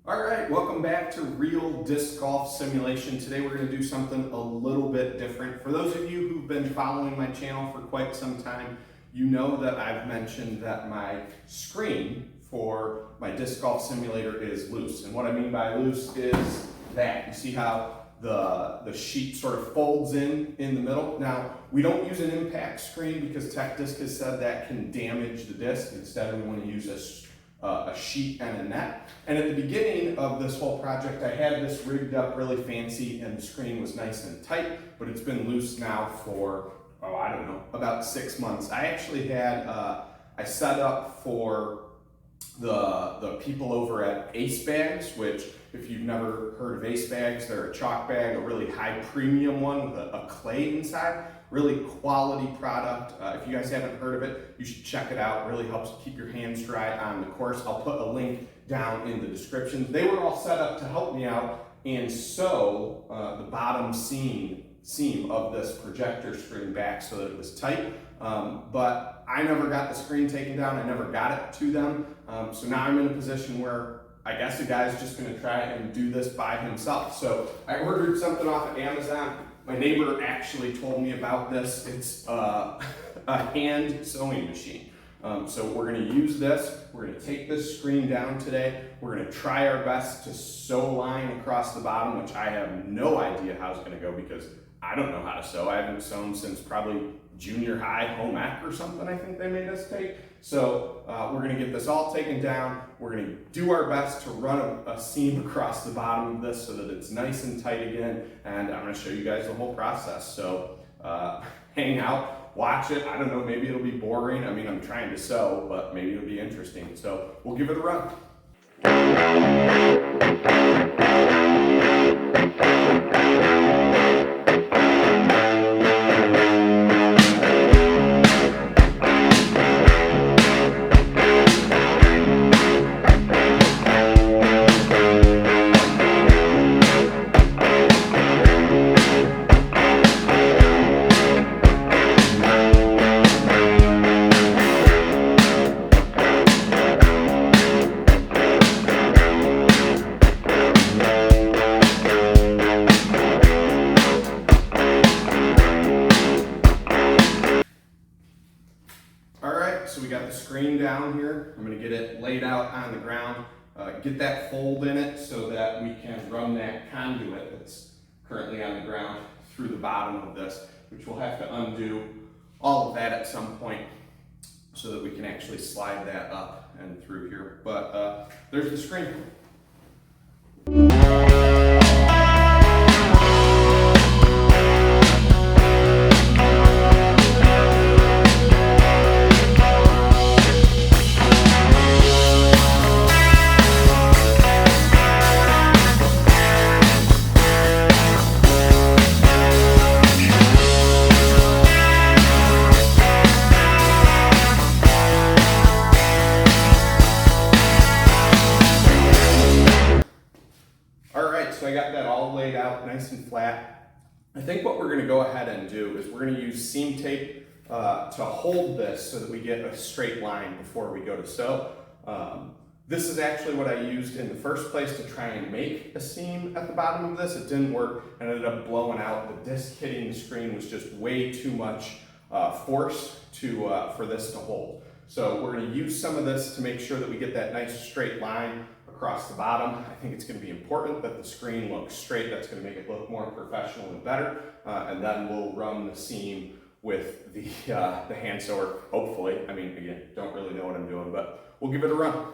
All right, welcome back to Real Disc Golf Simulation. Today we're going to do something a little bit different. For those of you who've been following my channel for quite some time, you know that I've mentioned that my screen for my disc golf simulator is loose. And what I mean by loose is that. You see how the sheet sort of folds in the middle? Now, we don't use an impact screen because TechDisc has said that can damage the disc. Instead, we want to use a sheet and a net. And at the beginning of this whole project, I had this rigged up really fancy and the screen was nice and tight, but it's been loose now for, I don't know, about 6 months. I actually had, I set up for the people over at Ace Bags, which if you've never heard of Ace Bags, they're a chalk bag, a really high premium one with a clay inside. Really quality product. If you guys haven't heard of it, you should check it out. It really helps keep your hands dry on the course. I'll put a link down in the description. They were all set up to help me out and sew the bottom seam of this projector screen back so that it was tight. But I never got the screen taken down. I never got it to them. So now I'm in a position where I guess the guy's just gonna try and do this by himself. So I ordered something off of Amazon. My neighbor actually told me about this. It's a hand sewing machine. So we're gonna use this. We're gonna take this screen down today. We're gonna try our best to sew a line across the bottom, which I have no idea how it's gonna go because I don't know how to sew. I haven't sewn since probably junior high home ec or something I think they made us take. So we're gonna get this all taken down. We're gonna do our best to run a seam across the bottom of this so that it's nice and tight again. And I'm gonna show you guys the whole process. So hang out, watch it. I don't know, maybe it'll be boring. I mean, I'm trying to sew, but maybe it'll be interesting. So we'll give it a run. So we got the screen down here. I'm going to get it laid out on the ground, get that fold in it so that we can run that conduit that's currently on the ground through the bottom of this, which we'll have to undo all of that at some point so that we can actually slide that up and through here. But there's the screen. So I got that all laid out nice and flat. I think what we're going to go ahead and do is we're going to use seam tape to hold this so that we get a straight line before we go to sew. This is actually what I used in the first place to try and make a seam at the bottom of this. It didn't work and ended up blowing out. The disc hitting the screen was just way too much force for this to hold. So we're going to use some of this to make sure that we get that nice straight line across the bottom. I think it's going to be important that the screen looks straight. That's going to make it look more professional and better. And then we'll run the seam with the hand sewer, hopefully. I mean, again, don't really know what I'm doing, but we'll give it a run.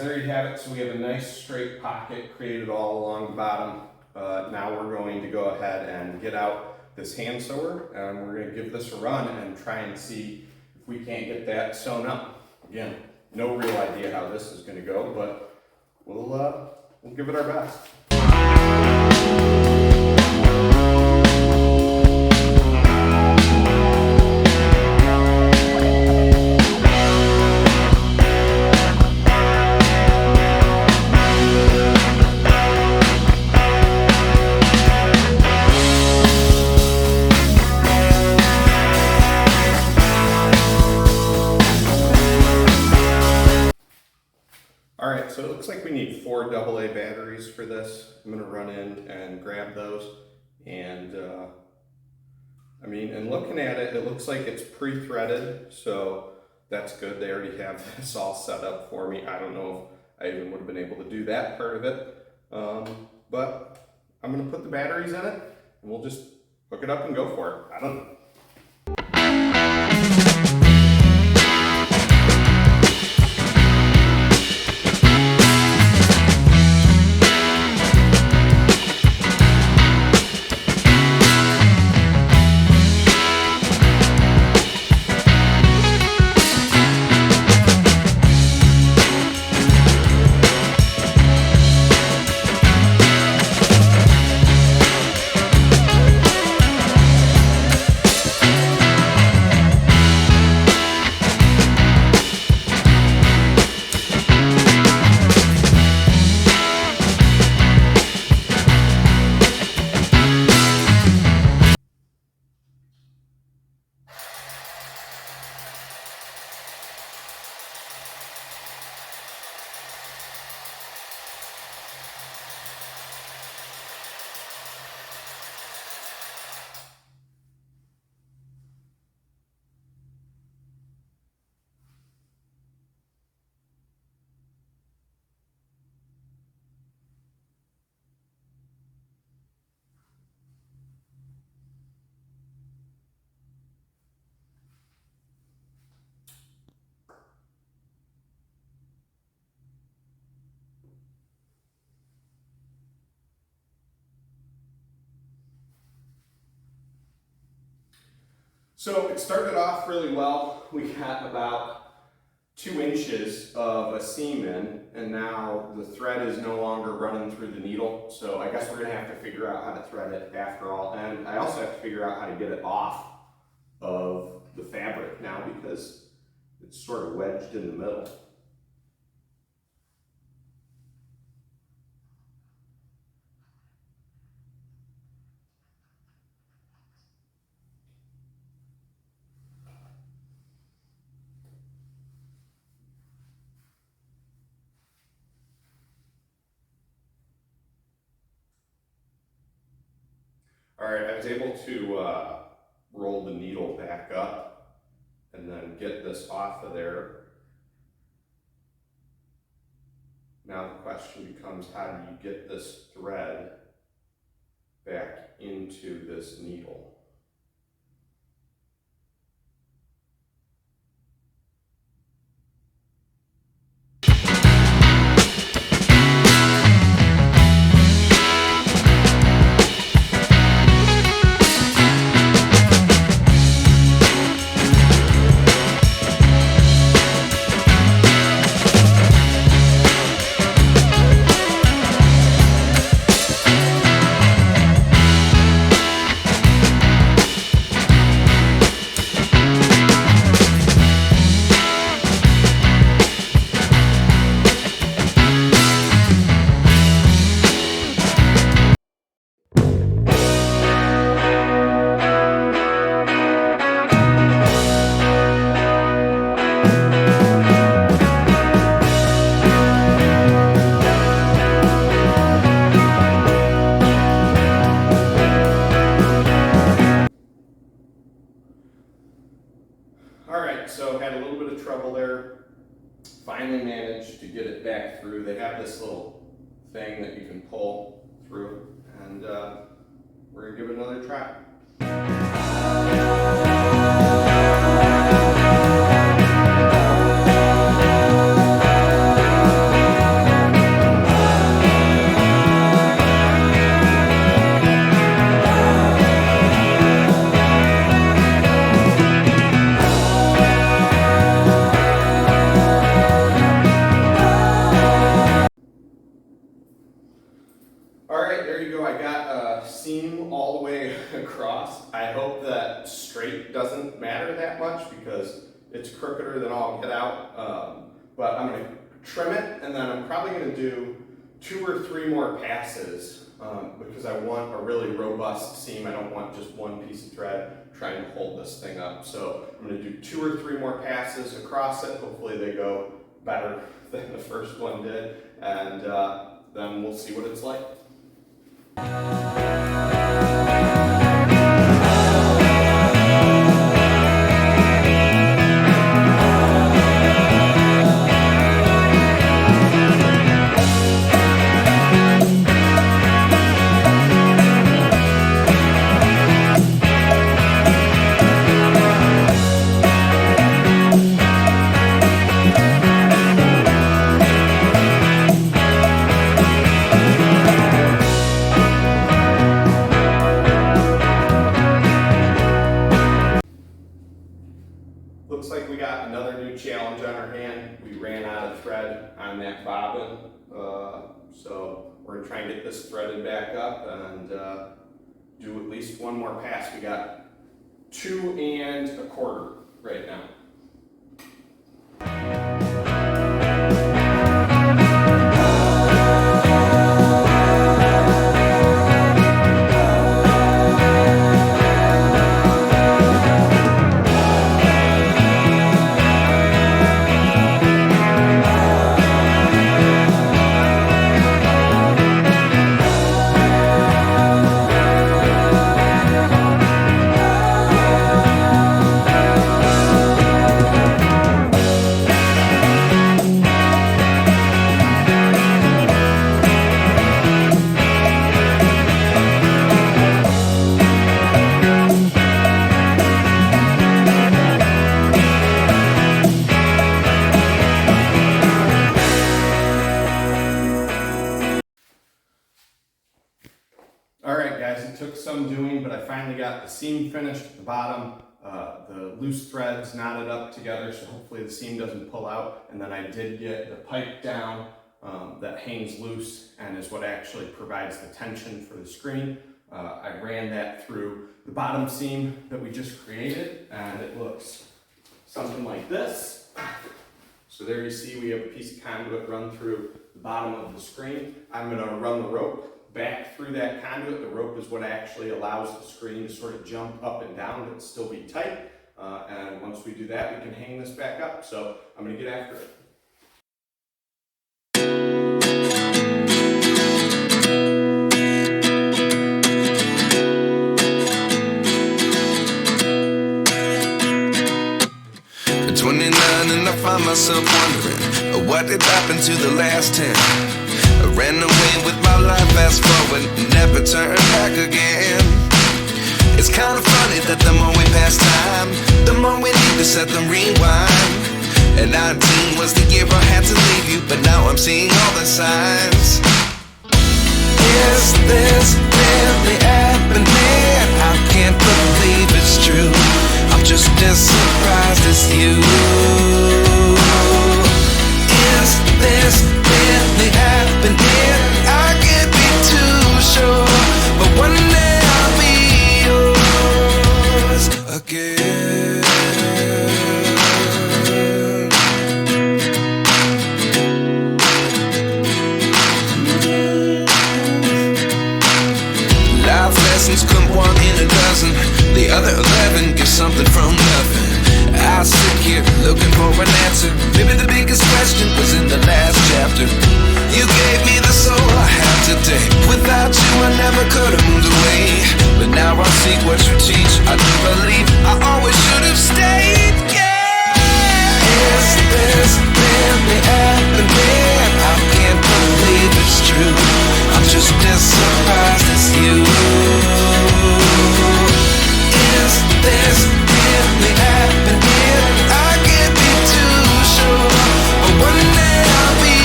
there you have it. So we have a nice straight pocket created all along the bottom. Now we're going to go ahead and get out this hand sewer, and we're going to give this a run and try and see if we can't get that sewn up. Again, no real idea how this is going to go, but we'll give it our best. Alright, so it looks like we need 4 AA batteries for this. I'm going to run in and grab those. And and looking at it, it looks like it's pre-threaded, so that's good. They already have this all set up for me. I don't know if I even would have been able to do that part of it. But I'm going to put the batteries in it, and we'll just hook it up and go for it. I don't know. So it started off really well. We got about 2 inches of a seam in, and now the thread is no longer running through the needle. So I guess we're gonna have to figure out how to thread it after all. And I also have to figure out how to get it off of the fabric now because it's sort of wedged in the middle. All right, I was able to roll the needle back up and then get this off of there. Now the question becomes, how do you get this thread back into this needle? So had a little bit of trouble there. Finally managed to get it back through. They have this little thing that you can pull through, and we're gonna give it another try. all the way across. I hope that straight doesn't matter that much because it's crookeder than all get out. But I'm going to trim it, and then I'm probably going to do 2 or 3 more passes because I want a really robust seam. I don't want just one piece of thread trying to hold this thing up. So I'm going to do 2 or 3 more passes across it. Hopefully they go better than the first one did, and then we'll see what it's like. Looks like we got another new challenge on our hand. We ran out of thread on that bobbin, so we're gonna try and get this threaded back up and do at least one more pass. We got 2 1/4 right now. Alright guys, it took some doing, but I finally got the seam finished at the bottom, the loose threads knotted up together, so hopefully the seam doesn't pull out, and then I did get the pipe down that hangs loose and is what actually provides the tension for the screen. I ran that through the bottom seam that we just created, and it looks something like this. So there you see we have a piece of conduit run through the bottom of the screen. I'm going to run the rope back through that conduit. The rope is what actually allows the screen to sort of jump up and down but still be tight. And once we do that, we can hang this back up. So I'm going to get after it. At 29 and I find myself wondering what did happen to the last 10. I ran away with my life, fast forward, never turn back again. It's kind of funny that the more we pass time, the more we need to set the rewind. And 19 was the year I had to leave you, but now I'm seeing all the signs. Is this really happening? I can't believe it's true. I'm just as surprised as you. Is this really happening? I can't be too sure, but one day I'll be yours again. Life lessons come 1 in a dozen. The other 11 get something from nothing. I sit here looking for an answer. Maybe the biggest question was in the last chapter. You gave me the soul I have today. Without you I never could have moved away. But now I see what you teach. I do believe I always should have stayed. Yeah. Is this really happening? I can't believe it's true. I'm just as surprised as you. Is this really happening? I can't be too sure, but one day I'll be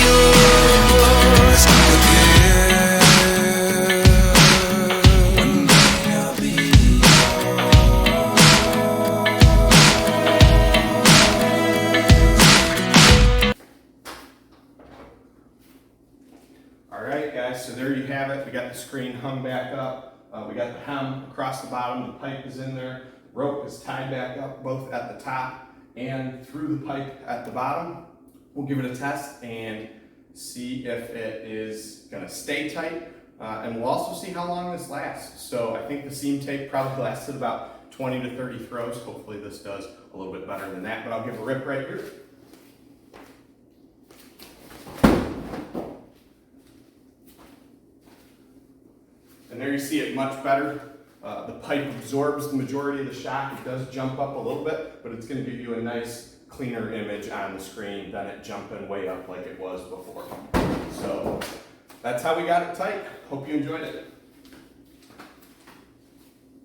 yours again. One day I'll be Alright guys, so there you have it. We got the screen hung back up. We got the hem across the bottom, the pipe is in there, rope is tied back up both at the top and through the pipe at the bottom. We'll give it a test and see if it is gonna stay tight, and we'll also see how long this lasts. So I think the seam tape probably lasted about 20 to 30 throws. Hopefully this does a little bit better than that, but I'll give a rip right here. And there you see it much better. The pipe absorbs the majority of the shock. It does jump up a little bit, but it's going to give you a nice, cleaner image on the screen than it jumping way up like it was before. So that's how we got it tight. Hope you enjoyed it.